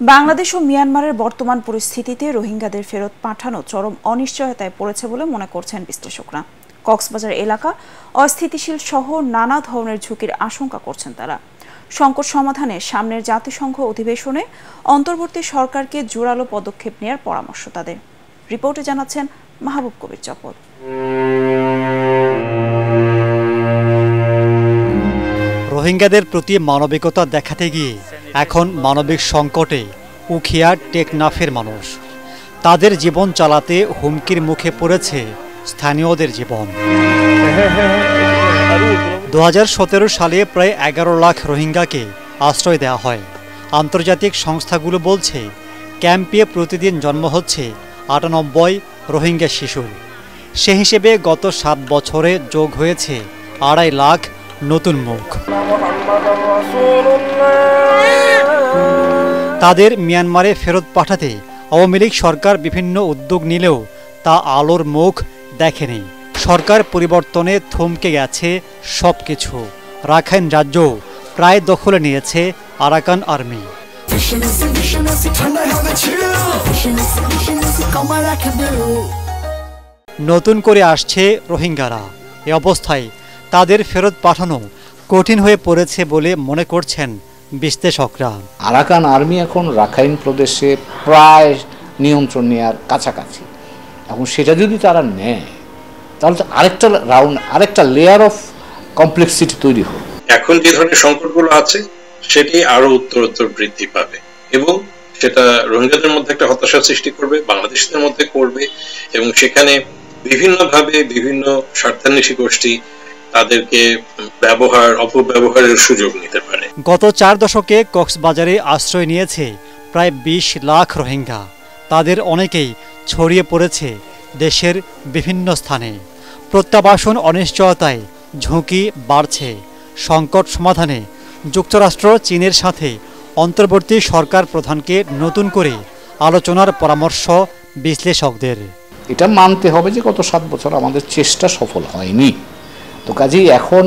বাংলাদেশ ও মিয়ানমারের বর্তমান পরিস্থিতিতে রোহিঙ্গাদের ফেরত পাঠানো চরম অনিশ্চয়তায় পড়েছে বলে মনে করছেন বিশ্লেষকরা। কক্সবাজার এলাকা অস্থিতিশীল সহ নানা ধরনের ঝুঁকির আশঙ্কা করছেন তারা। সংকট সমাধানে সামনের জাতিসংঘ অধিবেশনে অন্তর্বর্তী সরকারকে জোরালো পদক্ষেপ নেওয়ার পরামর্শ তাদের। রিপোর্টে জানাচ্ছেন মাহবুব কবির চপল। রোহিঙ্গাদের প্রতি মানবিকতা দেখাতে গিয়ে এখন মানবিক সংকটে উখিয়া টেকনাফের মানুষ। তাদের জীবন চালাতে হুমকির মুখে পড়েছে স্থানীয়দের জীবন। 2017 সালে প্রায় 11 লাখ রোহিঙ্গাকে আশ্রয় দেওয়া হয়। আন্তর্জাতিক সংস্থাগুলো বলছে ক্যাম্পে প্রতিদিন জন্ম হচ্ছে 98 রোহিঙ্গা শিশুর। সে হিসেবে গত 7 বছরে যোগ হয়েছে 2.5 লাখ নতুন মুখ। তাদের মিয়ানমারে ফেরত পাঠাতে আওয়ামী লীগ সরকার বিভিন্ন উদ্যোগ নিলেও তা আলোর মুখ দেখেনি। সরকার পরিবর্তনে থমকে গেছে সবকিছু। রাখাইন রাজ্য প্রায় দখলে নিয়েছে আরাকান আর্মি। নতুন করে আসছে রোহিঙ্গারা। এ অবস্থায় তাদের ফেরত পাঠানো কঠিন হয়ে পড়েছে বলে মনে করছেন বিশ্লেষকরা। আরাকান আর্মি এখন রাখাইন প্রদেশে প্রায় নিয়ন্ত্রণ নেওয়ার কাছাকাছি। এখন সেটা যদি তারা নেয় তাহলে তো আরেকটা লেয়ার অফ কমপ্লেক্সিটি তৈরি হবে। এখন যে ধরনের সংকটগুলো আছে সেটি আরো উত্তরোত্তর বৃদ্ধি পাবে এবং সেটা রোহিঙ্গাদের মধ্যে একটা হতাশা সৃষ্টি করবে, বাংলাদেশিদের মধ্যে করবে এবং সেখানে বিভিন্নভাবে বিভিন্ন স্বার্থান্বেষী গোষ্ঠী তাদেরকে অপব্যবহারের সুযোগ নিতে পারে। গত 4 দশকে কক্সবাজারে আশ্রয় নিয়েছে প্রায় 20 লাখ রোহিঙ্গা। তাদের অনেকেই ছড়িয়ে পড়েছে দেশের বিভিন্ন স্থানে। প্রত্যাবাসন অনিশ্চয়তায় ঝুঁকি বাড়ছে। সংকট সমাধানে যুক্তরাষ্ট্র চীনের সাথে অন্তর্বর্তী সরকার প্রধানকে নতুন করে আলোচনার পরামর্শ বিশ্লেষকদের। এটা মানতে হবে যে গত 7 বছর আমাদের চেষ্টা সফল হয়নি। তো কাজেই এখন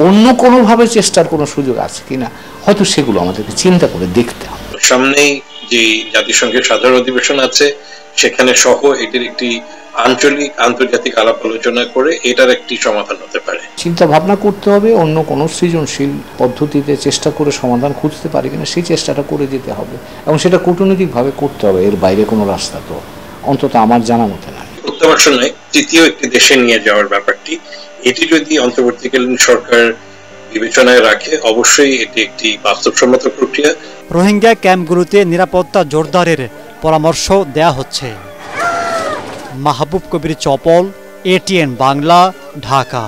অন্য কোনোভাবে চেষ্টার কোনো সুযোগ আছে কিনা হয়তো সেগুলো আমাদেরকে চিন্তা করে দেখতে হবে। সামনেই যে জাতিসংঘের সাধারণ অধিবেশন আছে সেখানে সহ এটির একটি আন্তর্জাতিক আলাপ আলোচনা করে এটার একটি সমাধান হতে পারে। চিন্তা ভাবনা করতে হবে, অন্য কোনো সৃজনশীল পদ্ধতিতে চেষ্টা করে সমাধান খুঁজতে পারি কিনা সেই চেষ্টাটা করে যেতে হবে এবং সেটা কূটনৈতিকভাবে করতে হবে। এর বাইরে কোনো রাস্তা তো অন্তত আমার জানা মতে নাই। প্রত্যাবাসনে তৃতীয় একটি দেশে নিয়ে যাওয়ার ব্যাপারটি, এটি যদি অন্তর্বর্তীকালীন সরকার বিবেচনায় রাখে অবশ্যই এটি একটি বাস্তবসম্মত প্রক্রিয়া। রোহিঙ্গা ক্যাম্পগুলোতে নিরাপত্তা জোরদারের পরামর্শ দেয়া হচ্ছে। মাহবুব কবির চপল, ATN বাংলা, ঢাকা।